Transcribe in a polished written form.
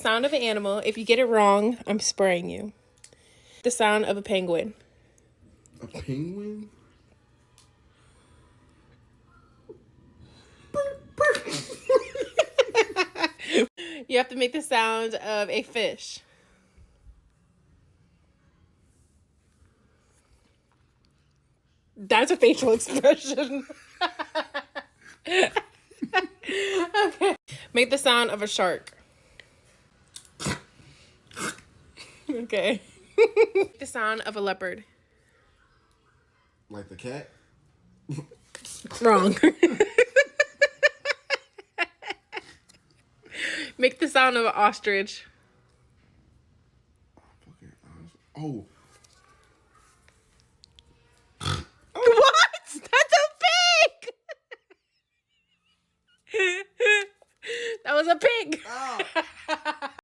Sound of an animal. If you get it wrong, I'm spraying you. The sound of a penguin. A penguin? You have to make the sound of a fish. That's a facial expression. Okay. Make the sound of a shark. Okay. Make the sound of a leopard. Like the cat? Wrong. Make the sound of an ostrich. Oh. What? That's a pig! That was a pig. Oh.